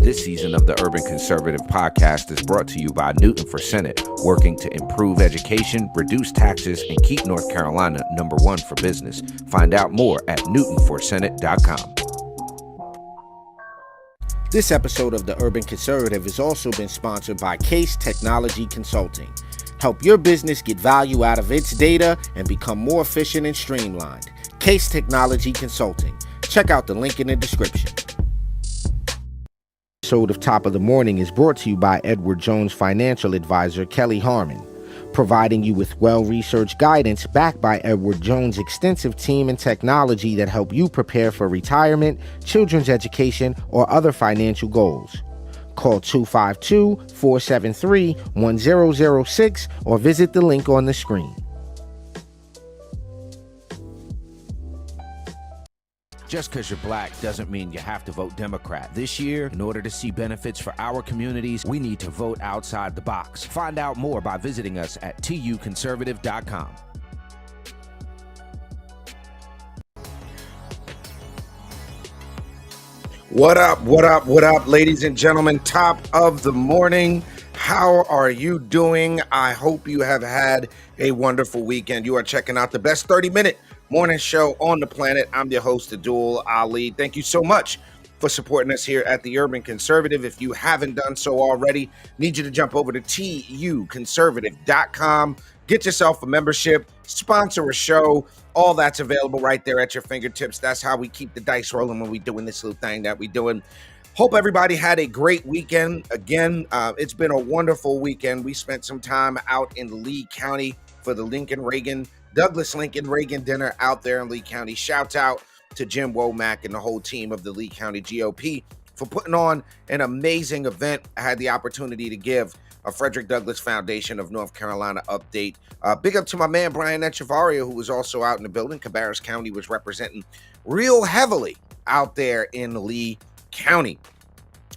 This season of the Urban Conservative Podcast is brought to you by Newton for Senate, working to improve education, reduce taxes, and keep North Carolina #1 for business. Find out more at newtonforsenate.com. This episode of the Urban Conservative has also been sponsored by Case Technology Consulting. Help your business get value out of its data and become more efficient and streamlined. Case Technology Consulting. Check out the link in the description. Episode of Top of the Morning is brought to you by Edward Jones financial advisor Kelly Harmon, providing you with well-researched guidance backed by Edward Jones' extensive team and technology that help you prepare for retirement, children's education, or other financial goals. Call 252-473-1006 or visit the link on the screen. Just because you're black doesn't mean you have to vote Democrat. This year, in order to see benefits for our communities, we need to vote outside the box. Find out more by visiting us at tuconservative.com. What up, ladies and gentlemen? Top of the morning. How are you doing? I hope you have had a wonderful weekend. You are checking out the best 30-minute morning show on the planet. I'm your host, Addul Ali. Thank you so much for supporting us here at the Urban Conservative. If you haven't done so already, need you to jump over to tuconservative.com. Get yourself a membership, sponsor a show. All that's available right there at your fingertips. That's how we keep the dice rolling when we're doing this little thing that we're doing. Hope everybody had a great weekend. Again, it's been a wonderful weekend. We spent some time out in Lee County for the Douglas Lincoln Reagan dinner out there in Lee County. Shouts out to Jim Womack and the whole team of the Lee County GOP for putting on an amazing event. I had the opportunity to give a Frederick Douglass Foundation of North Carolina update. Big up to my man, Brian Echevarria, who was also out in the building. Cabarrus County was representing real heavily out there in Lee County.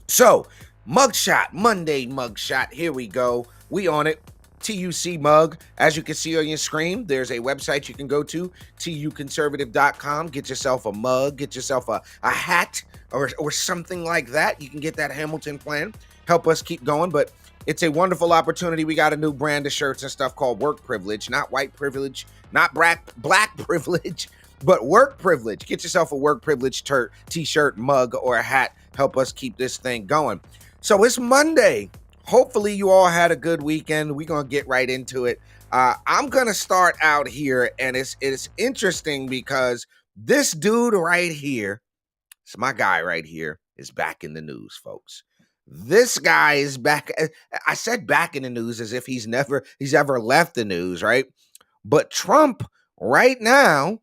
So, mugshot, Monday mugshot. Here we go. We on it. TUC mug. As you can see on your screen, there's a website you can go to, tuconservative.com. Get yourself a mug, get yourself a hat or something like that. You can get that Hamilton plan. Help us keep going, but it's a wonderful opportunity. We got a new brand of shirts and stuff called Work Privilege, not white privilege, not black privilege, but work privilege. Get yourself a Work Privilege t-shirt, mug, or a hat. Help us keep this thing going. So it's Monday. Hopefully you all had a good weekend. We're going to get right into it. I'm going to start out here, and it's interesting because this dude right here, it's my guy right here, is back in the news, folks. This guy is back. I said back in the news as if he's ever left the news, right? But Trump right now,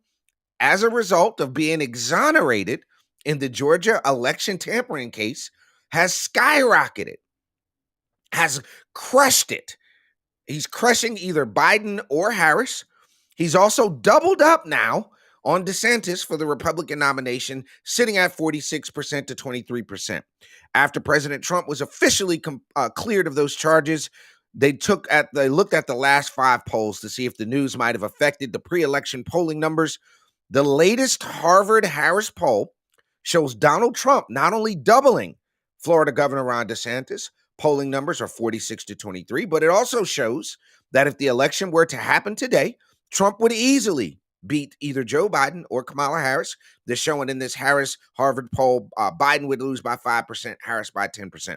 as a result of being exonerated in the Georgia election tampering case, has skyrocketed, has crushed it. He's crushing either Biden or Harris. He's also doubled up now on DeSantis for the Republican nomination, sitting at 46% to 23%. After President Trump was officially cleared of those charges, they looked at the last 5 polls to see if the news might have affected the pre-election polling numbers. The latest Harvard-Harris poll shows Donald Trump not only doubling Florida Governor Ron DeSantis, polling numbers are 46 to 23, but it also shows that if the election were to happen today, Trump would easily beat either Joe Biden or Kamala Harris. They're showing in this Harris-Harvard poll, Biden would lose by 5%, Harris by 10%.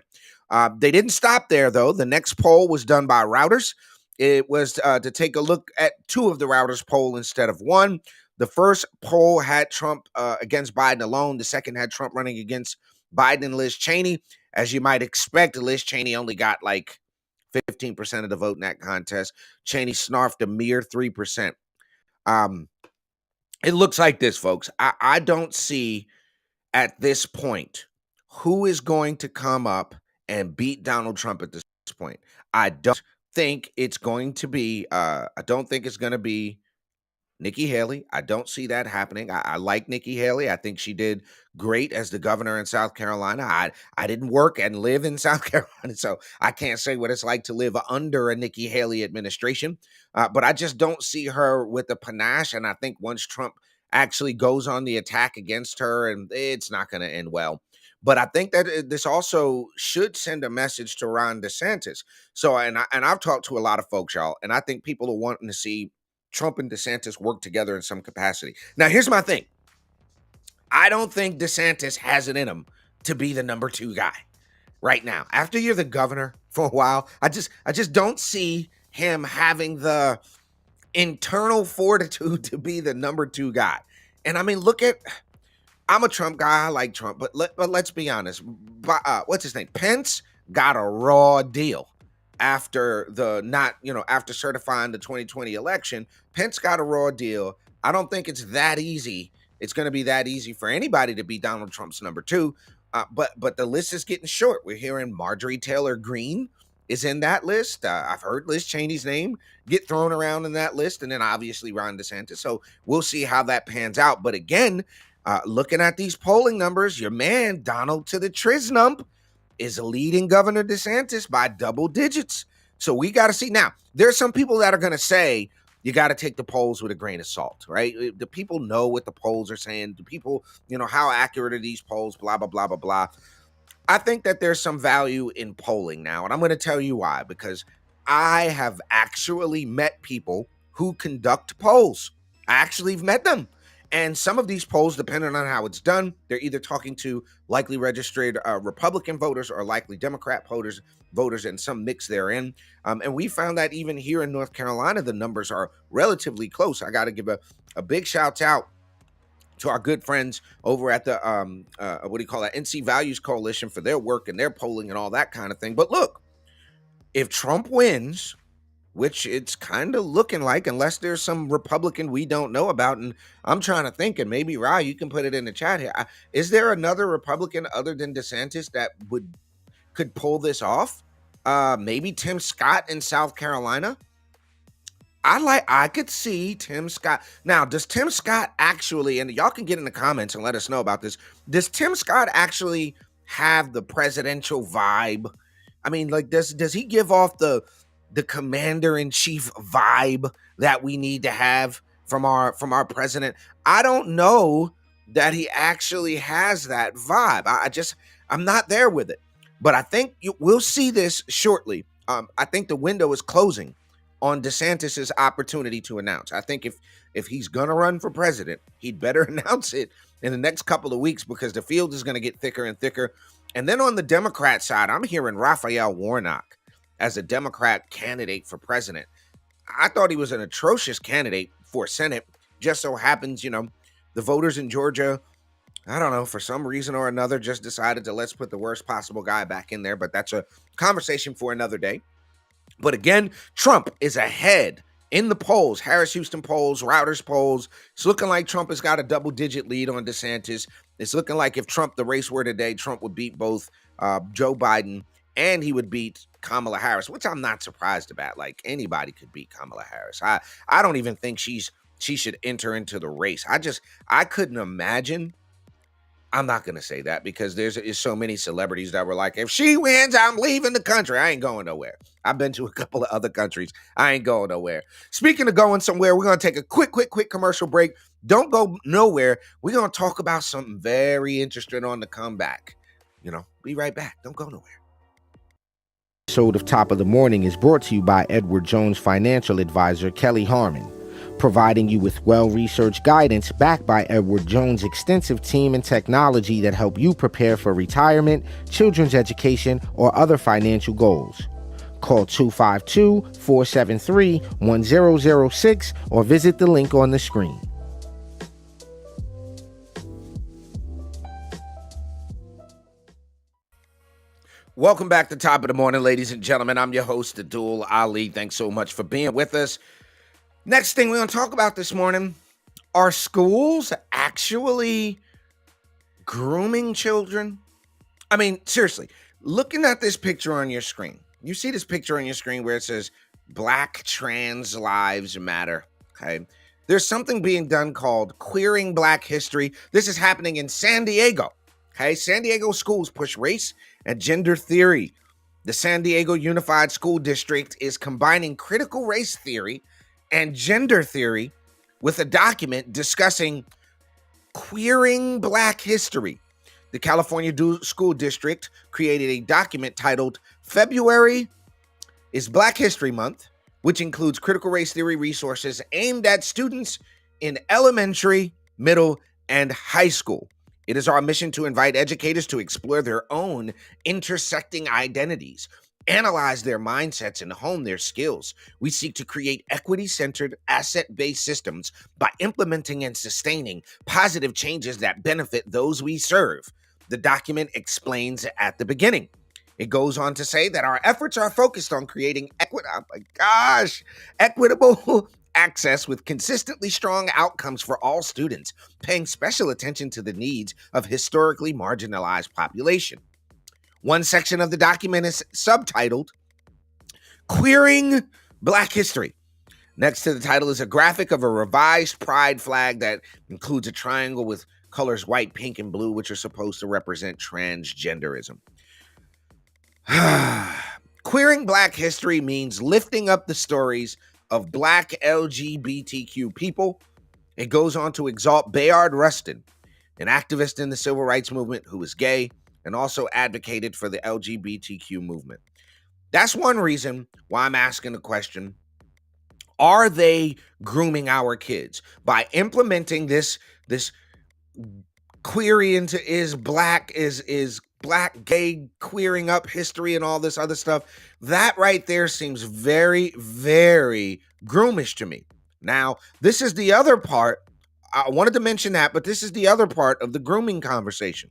They didn't stop there, though. The next poll was done by Reuters. It was to take a look at 2 of the Reuters poll instead of 1. The first poll had Trump against Biden alone. The second had Trump running against Biden and Liz Cheney. As you might expect, Liz Cheney only got like 15% of the vote in that contest. Cheney snarfed a mere 3%. It looks like this, folks. I don't see at this point who is going to come up and beat Donald Trump at this point. I don't think it's going to be Nikki Haley. I don't see that happening. I like Nikki Haley. I think she did great as the governor in South Carolina. I didn't work and live in South Carolina, so I can't say what it's like to live under a Nikki Haley administration. But I just don't see her with the panache, and I think once Trump actually goes on the attack against her, and it's not going to end well. But I think that this also should send a message to Ron DeSantis. So, I've talked to a lot of folks, y'all, and I think people are wanting to see Trump and DeSantis work together in some capacity. Now, here's my thing. I don't think DeSantis has it in him to be the number 2 guy right now. After you're the governor for a while, I just don't see him having the internal fortitude to be the number 2 guy. And I mean, I'm a Trump guy. I like Trump, but let's be honest. What's his name? Pence got a raw deal after after certifying the 2020 election. Pence got a raw deal. I don't think it's that easy. It's going to be that easy for anybody to be Donald Trump's number 2. But the list is getting short. We're hearing Marjorie Taylor Greene is in that list. I've heard Liz Cheney's name get thrown around in that list, and then obviously Ron DeSantis. So we'll see how that pans out. But again, looking at these polling numbers, your man Donald to the Trisnump is leading Governor DeSantis by double digits. So we got to see. Now, there's some people that are going to say you got to take the polls with a grain of salt, right? The people know what the polls are saying. The people, how accurate are these polls, blah, blah, blah, blah, blah. I think that there's some value in polling now, and I'm going to tell you why, because I have actually met people who conduct polls. I actually have met them. And some of these polls, depending on how it's done, they're either talking to likely registered Republican voters or likely Democrat voters, and some mix therein. And we found that even here in North Carolina, the numbers are relatively close. I got to give a big shout out to our good friends over at the NC Values Coalition for their work and their polling and all that kind of thing. But look, if Trump wins, which it's kind of looking like, unless there's some Republican we don't know about, and I'm trying to think, and maybe Rye, you can put it in the chat here. Is there another Republican other than DeSantis that could pull this off? Maybe Tim Scott in South Carolina. I could see Tim Scott. Now, does Tim Scott actually, and y'all can get in the comments and let us know about this, does Tim Scott actually have the presidential vibe? I mean, like, does he give off the commander-in-chief vibe that we need to have from our president? I don't know that he actually has that vibe. I'm not there with it. But I think we'll see this shortly. I think the window is closing on DeSantis's opportunity to announce. I think if he's going to run for president, he'd better announce it in the next couple of weeks, because the field is going to get thicker and thicker. And then on the Democrat side, I'm hearing Raphael Warnock as a Democrat candidate for president. I thought he was an atrocious candidate for Senate. Just so happens, the voters in Georgia, I don't know, for some reason or another, just decided to let's put the worst possible guy back in there. But that's a conversation for another day. But again, Trump is ahead in the polls, Harris Houston polls, Reuters polls. It's looking like Trump has got a double-digit lead on DeSantis. It's looking like if the race were today, Trump would beat both Joe Biden and he would beat Kamala Harris, which I'm not surprised about. Like, anybody could beat Kamala Harris. I don't even think she should enter into the race. I couldn't imagine. I'm not going to say that because there's so many celebrities that were like, if she wins, I'm leaving the country. I ain't going nowhere. I've been to a couple of other countries. I ain't going nowhere. Speaking of going somewhere, we're going to take a quick commercial break. Don't go nowhere. We're going to talk about something very interesting on the comeback. Be right back. Don't go nowhere. Episode of Top of the Morning is brought to you by Edward Jones financial advisor Kelly Harmon, providing you with well-researched guidance backed by Edward Jones' extensive team and technology that help you prepare for retirement, children's education, or other financial goals. Call 252-473-1006 or visit the link on the screen. Welcome back to Top of the Morning, ladies and gentlemen. I'm your host, Addul Ali. Thanks so much for being with us. Next thing we're going to talk about this morning, are schools actually grooming children? I mean, seriously, looking at this picture on your screen, you see this picture on your screen where it says Black Trans Lives Matter, okay? There's something being done called Queering Black History. This is happening in San Diego, okay? San Diego schools push race and gender theory. The San Diego Unified School District is combining critical race theory and gender theory with a document discussing queering Black history. the California School District created a document titled February is Black History Month, which includes critical race theory resources aimed at students in elementary, middle, and high school. It is our mission to invite educators to explore their own intersecting identities, analyze their mindsets, and hone their skills. We seek to create equity-centered, asset-based systems by implementing and sustaining positive changes that benefit those we serve. The document explains at the beginning. It goes on to say that our efforts are focused on creating equitable access with consistently strong outcomes for all students, paying special attention to the needs of historically marginalized population. One section of the document is subtitled Queering Black History. Next to the title is a graphic of a revised pride flag that includes a triangle with colors white, pink, and blue, which are supposed to represent transgenderism. Queering Black history means lifting up the stories of Black LGBTQ people. It goes on to exalt Bayard Rustin, an activist in the civil rights movement who is gay and also advocated for the LGBTQ movement. That's one reason why I'm asking the question, are they grooming our kids by implementing this query into is black gay queering up history and all this other stuff? That right there seems very, very groomish to me. Now, this is the other part. I wanted to mention that, but this is the other part of the grooming conversation.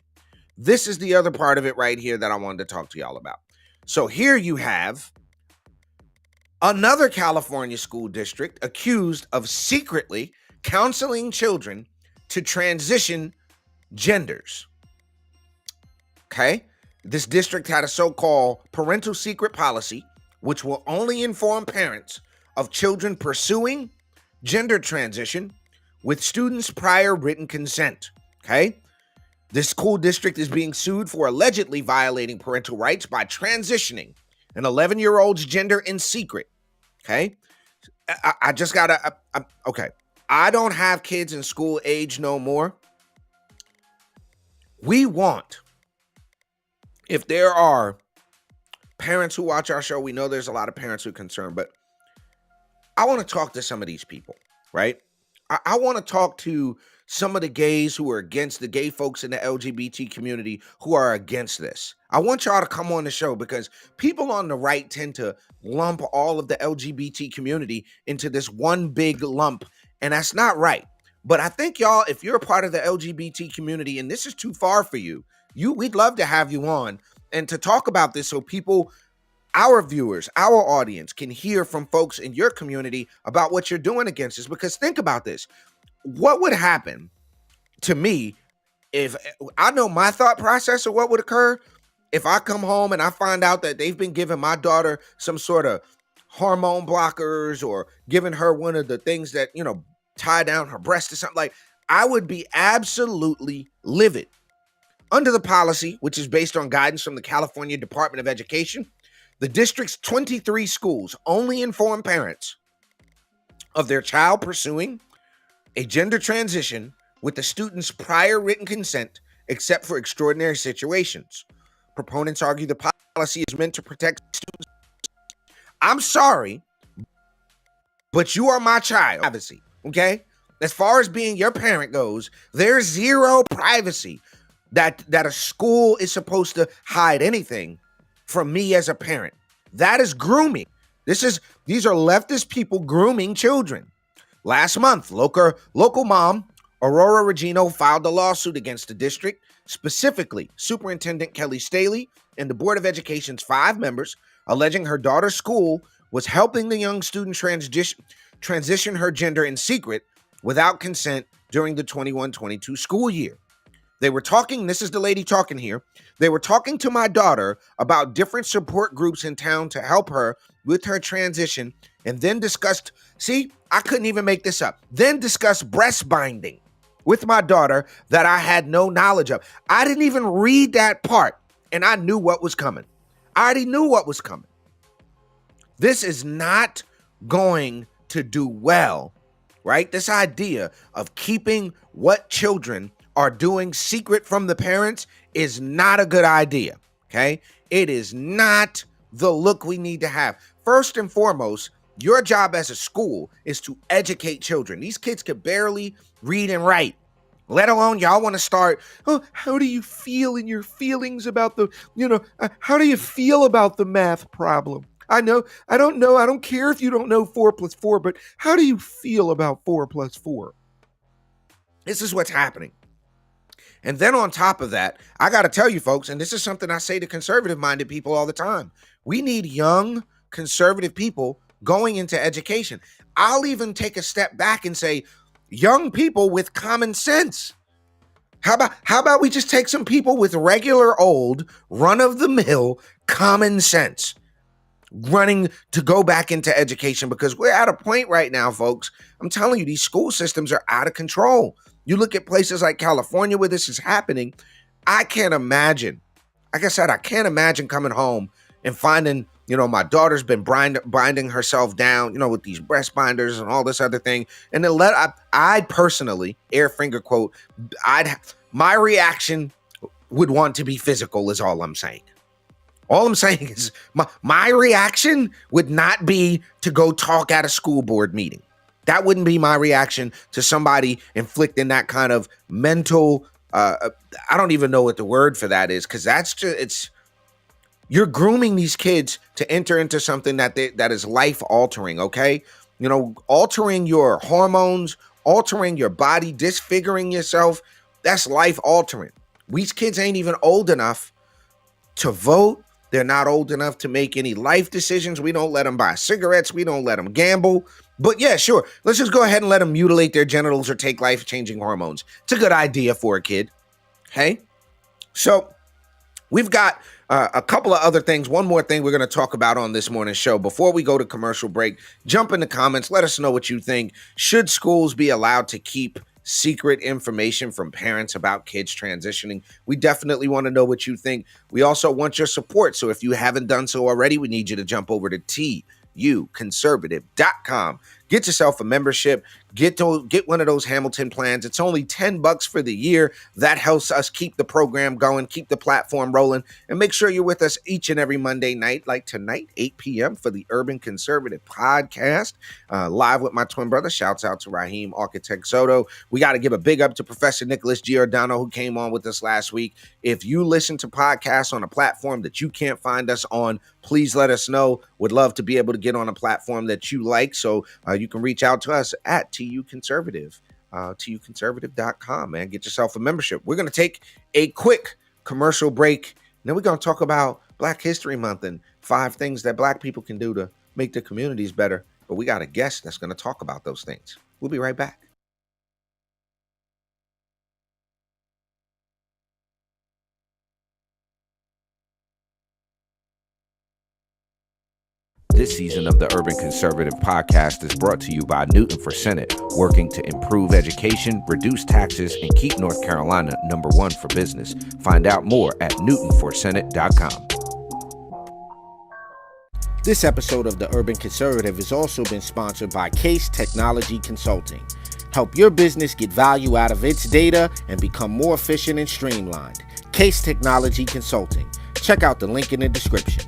This is the other part of it right here that I wanted to talk to y'all about. So here you have another California school district accused of secretly counseling children to transition genders. Okay? This district had a so-called parental secret policy, which will only inform parents of children pursuing gender transition with students' prior written consent. Okay? This school district is being sued for allegedly violating parental rights by transitioning an 11-year-old's gender in secret. Okay? I just gotta, okay. I don't have kids in school age no more. We want, if there are parents who watch our show, we know there's a lot of parents who are concerned, but I want to talk to some of these people, right? I want to talk to some of the gays who are against, the gay folks in the LGBT community who are against this. I want y'all to come on the show because people on the right tend to lump all of the LGBT community into this one big lump, and that's not right. But I think y'all, if you're a part of the LGBT community and this is too far for you, we'd love to have you on and to talk about this so people, our viewers, our audience can hear from folks in your community about what you're doing against this. Because think about this. What would happen to me if I know my thought process of what would occur if I come home and I find out that they've been giving my daughter some sort of hormone blockers or giving her one of the things that, tie down her breast or something? Like, I would be absolutely livid. Under the policy, which is based on guidance from the California Department of Education, the district's 23 schools only inform parents of their child pursuing a gender transition with the student's prior written consent, except for extraordinary situations. Proponents argue the policy is meant to protect students. I'm sorry, but you are my child. Privacy, okay? As far as being your parent goes, there's zero privacy that a school is supposed to hide anything from me as a parent. That is grooming. These are leftist people grooming children. Last month, local mom Aurora Regino filed a lawsuit against the district, specifically Superintendent Kelly Staley and the Board of Education's 5 members, alleging her daughter's school was helping the young student transition her gender in secret without consent during the 21-22 school year. They were talking, this is the lady talking here, they were talking to my daughter about different support groups in town to help her with her transition, and then discussed, see, I couldn't even make this up, then discussed breast binding with my daughter that I had no knowledge of. I didn't even read that part, and I knew what was coming. I already knew what was coming. This is not going to do well, right? This idea of keeping what children are doing secret from the parents is not a good idea, okay? It is not the look we need to have. First and foremost, your job as a school is to educate children. These kids could barely read and write, let alone y'all want to start, oh, how do you feel in your feelings about how do you feel about the math problem? I don't care if you don't know 4 plus 4, but how do you feel about 4 plus 4? This is what's happening. And then on top of that, I got to tell you folks, and this is something I say to conservative-minded people all the time, we need young conservative people going into education. I'll even take a step back and say, young people with common sense. How about we just take some people with regular old run-of-the-mill common sense running to go back into education, because we're at a point right now, folks. I'm telling you, these school systems are out of control. You look at places like California where this is happening. I can't imagine. Like I said, I can't imagine coming home and finding, my daughter's been binding herself down, with these breast binders and all this other thing. And then I personally, air finger quote, my reaction would want to be physical is all I'm saying. All I'm saying is my reaction would not be to go talk at a school board meeting. That wouldn't be my reaction to somebody inflicting that kind of mental, I don't even know what the word for that is, because you're grooming these kids to enter into something that is life altering, okay? Altering your hormones, altering your body, disfiguring yourself, that's life altering. These kids ain't even old enough to vote. They're not old enough to make any life decisions. We don't let them buy cigarettes. We don't let them gamble. But yeah, sure. Let's just go ahead and let them mutilate their genitals or take life-changing hormones. It's a good idea for a kid. Okay? So we've got a couple of other things. One more thing we're going to talk about on this morning's show. Before we go to commercial break, jump in the comments. Let us know what you think. Should schools be allowed to keep secret information from parents about kids transitioning? We definitely want to know what you think. We also want your support. So if you haven't done so already, we need you to jump over to tuconservative.com. Get yourself a membership. Get one of those Hamilton plans. It's only $10 for the year. That helps us keep the program going, keep the platform rolling, and make sure you're with us each and every Monday night, like tonight, 8 p.m. for the Urban Conservative Podcast, live with my twin brother. Shouts out to Raheem Architect Soto. We got to give a big up to Professor Nicholas Giordano, who came on with us last week. If you listen to podcasts on a platform that you can't find us on, please let us know. Would love to be able to get on a platform that you like. So you can reach out to us at tuconservative, tuconservative.com, man. Get yourself a membership. We're going to take a quick commercial break. And then we're going to talk about Black History Month and 5 things that Black people can do to make their communities better. But we got a guest that's going to talk about those things. We'll be right back. This season of the Urban Conservative Podcast is brought to you by Newton for Senate, working to improve education, reduce taxes, and keep North Carolina #1 for business. Find out more at newtonforsenate.com. This episode of the Urban Conservative has also been sponsored by Case Technology Consulting. Help your business get value out of its data and become more efficient and streamlined. Case Technology Consulting. Check out the link in the description.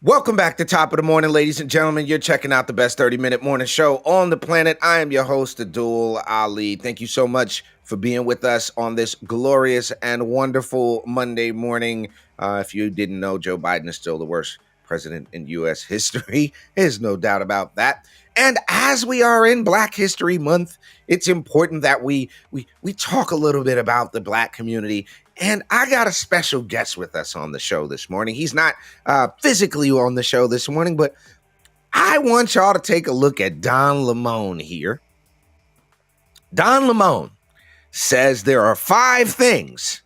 Welcome back to Top of the Morning, ladies and gentlemen. You're checking out the best 30-minute morning show on the planet. I am your host, Addul Ali. Thank you so much for being with us on this glorious and wonderful Monday morning. If you didn't know, Joe Biden is still the worst president in U.S. history. There's no doubt about that. And as we are in Black History Month, it's important that we talk a little bit about the Black community. And I got a special guest with us on the show this morning. He's not physically on the show this morning, but I want y'all to take a look at Don Lemon here. Don Lemon says there are 5 things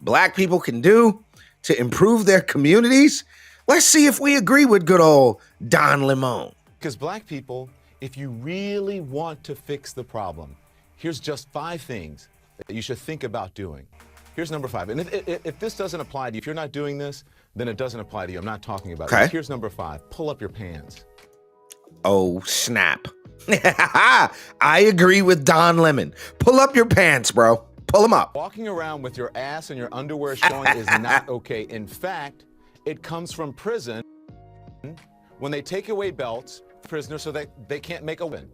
Black people can do to improve their communities. Let's see if we agree with good old Don Lemon. Because black people, if you really want to fix the problem, here's just 5 things that you should think about doing. Here's number 5. And if this doesn't apply to you, if you're not doing this, then it doesn't apply to you. I'm not talking about it. Here's number 5. Pull up your pants. Oh, snap. I agree with Don Lemon. Pull up your pants, bro. Pull them up. Walking around with your ass and your underwear showing is not okay. In fact, it comes from prison when they take away belts, prisoners, so that they can't make a win.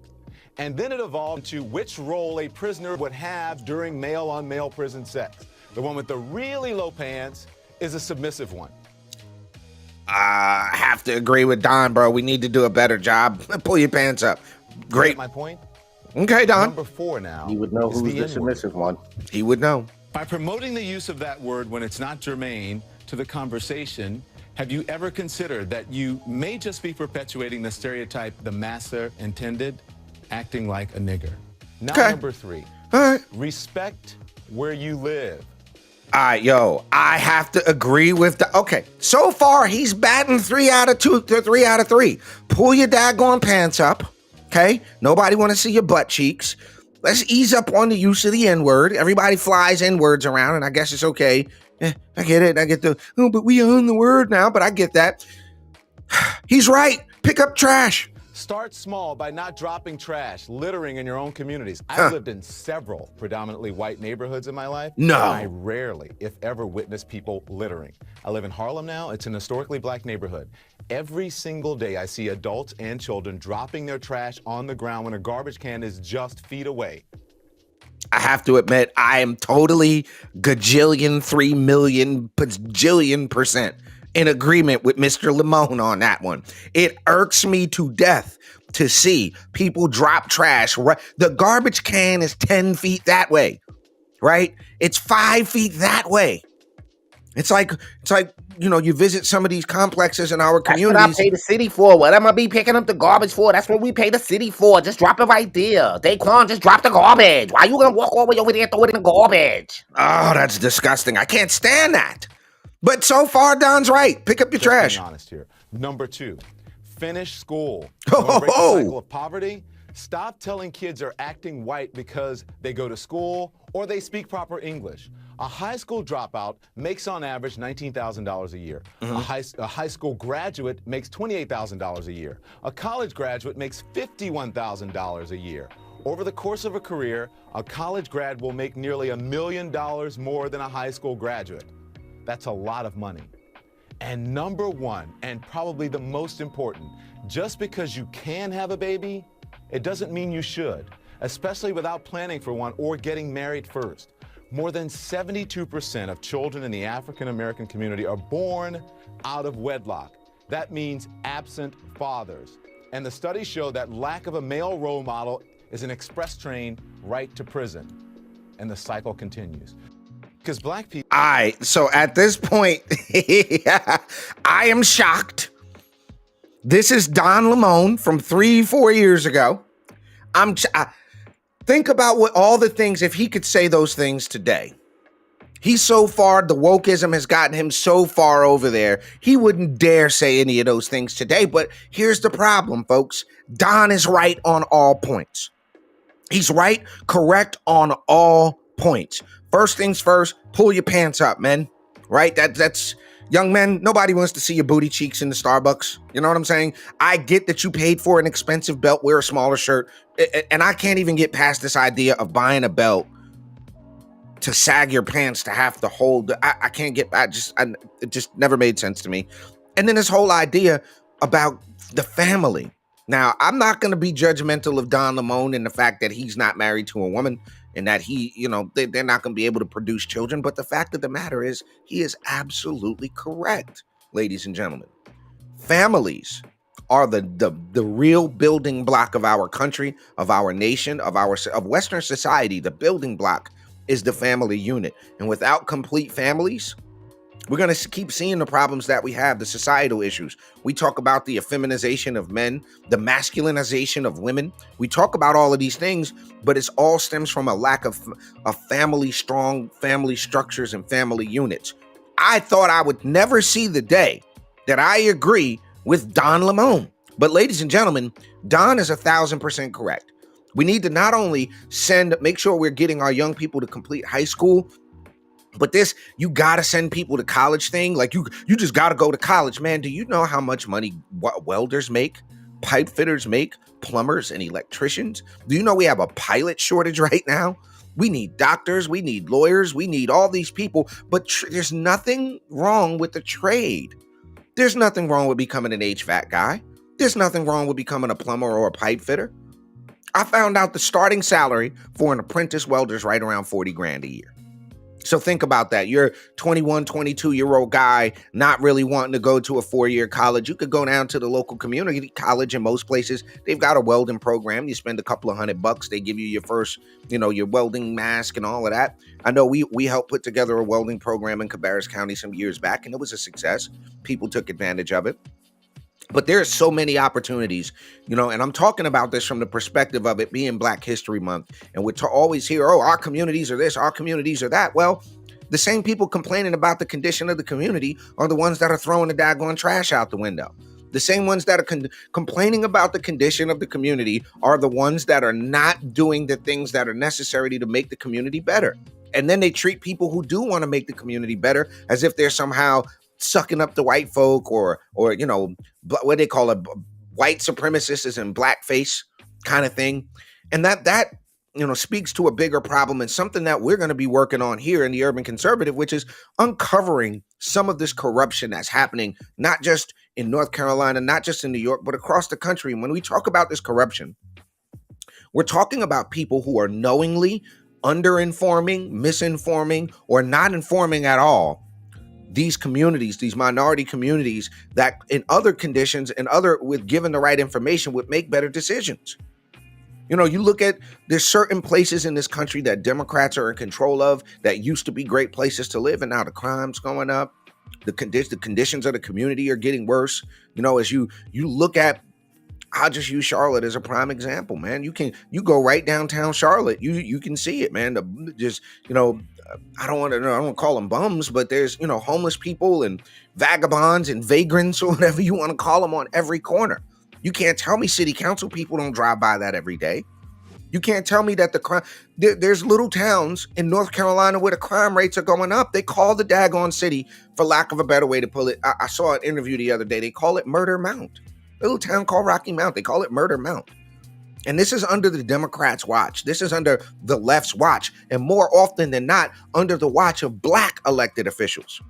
And then it evolved to which role a prisoner would have during male-on-male prison sex. The one with the really low pants is a submissive one. I have to agree with Don, bro. We need to do a better job. Pull your pants up. Great. My point? Okay, Don. Number 4 now. He would know who's the submissive one. He would know. By promoting the use of that word when it's not germane to the conversation, have you ever considered that you may just be perpetuating the stereotype the massa intended, acting like a nigger? Now, number 3. All right. Respect where you live. All right, yo, I have to agree with the. Okay, so far he's batting 3 out of 2 to 3 out of 3. Pull your daggone pants up. Okay, nobody want to see your butt cheeks. Let's ease up on the use of the N-word. Everybody flies N-words around, and I guess it's okay. I get it. I get the, oh, but we own the word now, but I get that. He's right. Pick up trash. Start small by not dropping trash, littering in your own communities. I've lived in several predominantly white neighborhoods in my life. No. And I rarely, if ever, witness people littering. I live in Harlem now. It's an historically black neighborhood. Every single day I see adults and children dropping their trash on the ground when a garbage can is just feet away. I have to admit, I am totally gajillion, 3 million, bajillion % in agreement with Mr. Limone on that one. It irks me to death to see people drop trash. Right? The garbage can is 10 feet that way, right? It's 5 feet that way. It's like, you know, you visit some of these complexes in our communities. That's what I pay the city for. What am I be picking up the garbage for? That's what we pay the city for. Just drop it right there. Daquan, just drop the garbage. Why you gonna walk all the way over there and throw it in the garbage? Oh, that's disgusting. I can't stand that. But so far, Don's right. Pick up your trash. Being honest here. Number 2, finish school. Oh, Break the cycle of poverty. Stop telling kids are acting white because they go to school or they speak proper English. A high school dropout makes on average $19,000 a year. Mm-hmm. A high school graduate makes $28,000 a year. A college graduate makes $51,000 a year. Over the course of a career, a college grad will make nearly $1 million more than a high school graduate. That's a lot of money. And number 1, and probably the most important, just because you can have a baby, it doesn't mean you should, especially without planning for one or getting married first. More than 72% of children in the African American community are born out of wedlock. That means absent fathers. And the studies show that lack of a male role model is an express train right to prison. And the cycle continues. Because black people. All right. So at this point, I am shocked. This is Don Limone from 3-4 years ago. Think about what all the things, if he could say those things today. He's so far, the wokeism has gotten him so far over there. He wouldn't dare say any of those things today. But here's the problem, folks. Don is right on all points. He's right, correct on all points. First things first, pull your pants up, man. Right? That's young men. Nobody wants to see your booty cheeks in the Starbucks. You know what I'm saying? I get that you paid for an expensive belt, wear a smaller shirt. And I can't even get past this idea of buying a belt to sag your pants to have to hold. I can't get, it just never made sense to me. And then this whole idea about the family. Now, I'm not going to be judgmental of Don Limone and the fact that he's not married to a woman and that he, you know, they're not going to be able to produce children. But the fact of the matter is, he is absolutely correct, ladies and gentlemen. Families are the real building block of our country, of our nation, of Western society. The building block is the family unit. And without complete families, we're going to keep seeing the problems that we have, the societal issues. We talk about the effeminization of men, the masculinization of women. We talk about all of these things, but it all stems from a lack of strong family structures and family units. I thought I would never see the day that I agree with Don Limone. But ladies and gentlemen, Don is 1,000% correct. We need to not only make sure we're getting our young people to complete high school, but this, you got to send people to college thing. Like you just got to go to college, man. Do you know how much money welders make, pipe fitters make, plumbers and electricians? Do you know we have a pilot shortage right now? We need doctors, we need lawyers, we need all these people, but there's nothing wrong with the trade. There's nothing wrong with becoming an HVAC guy. There's nothing wrong with becoming a plumber or a pipe fitter. I found out the starting salary for an apprentice welder is right around 40 grand a year. So think about that. You're a 21, 22-year-old guy not really wanting to go to a 4-year college. You could go down to the local community college in most places. They've got a welding program. You spend a couple of $100. They give you your first, your welding mask and all of that. I know we helped put together a welding program in Cabarrus County some years back, and it was a success. People took advantage of it. But there's so many opportunities, and I'm talking about this from the perspective of it being Black History Month. And we always hear, oh, our communities are this, our communities are that. Well, the same people complaining about the condition of the community are the ones that are throwing the daggone trash out the window. The same ones that are complaining about the condition of the community are the ones that are not doing the things that are necessary to make the community better. And then they treat people who do want to make the community better as if they're somehow sucking up the white folk or what they call white supremacists and blackface kind of thing. And that speaks to a bigger problem and something that we're going to be working on here in the Urban Conservative, which is uncovering some of this corruption that's happening, not just in North Carolina, not just in New York, but across the country. And when we talk about this corruption, we're talking about people who are knowingly underinforming, misinforming, or not informing at all these communities, these minority communities that in other conditions and with given the right information would make better decisions. You look at, there's certain places in this country that Democrats are in control of that used to be great places to live, and now the crime's going up. The conditions of the community are getting worse. As you look at, I'll just use Charlotte as a prime example, man. You go right downtown Charlotte, you can see it, man. I don't want to call them bums, but there's, homeless people and vagabonds and vagrants or whatever you want to call them on every corner. You can't tell me city council people don't drive by that every day. You can't tell me that the crime, there's little towns in North Carolina where the crime rates are going up. They call the daggone city, for lack of a better way to put it. I saw an interview the other day. They call it Murder Mount. A little town called Rocky Mount. They call it Murder Mount. And this is under the Democrats' watch. This is under the left's watch. And more often than not, under the watch of Black elected officials.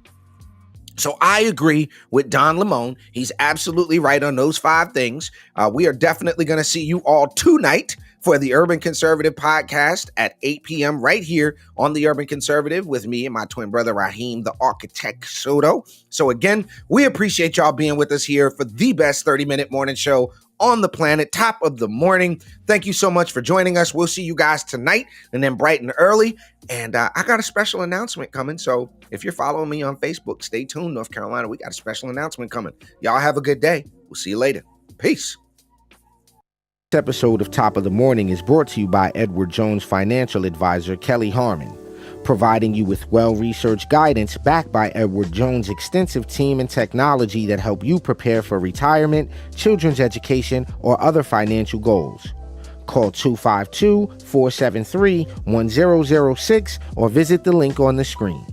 So I agree with Don Lemon. He's absolutely right on those 5 things. We are definitely going to see you all tonight for the Urban Conservative podcast at 8 p.m. right here on the Urban Conservative with me and my twin brother, Raheem, the architect Soto. So again, we appreciate y'all being with us here for the best 30-minute morning show on the planet, top of the morning. Thank you so much for joining us. We'll see you guys tonight and then bright and early. And I got a special announcement coming. So if you're following me on Facebook, stay tuned, North Carolina. We got a special announcement coming. Y'all have a good day. We'll see you later. Peace. This episode of Top of the Morning is brought to you by Edward Jones financial advisor Kelly Harmon, providing you with well-researched guidance backed by Edward Jones' extensive team and technology that help you prepare for retirement, children's education, or other financial goals. Call 252-473-1006 or visit the link on the screen.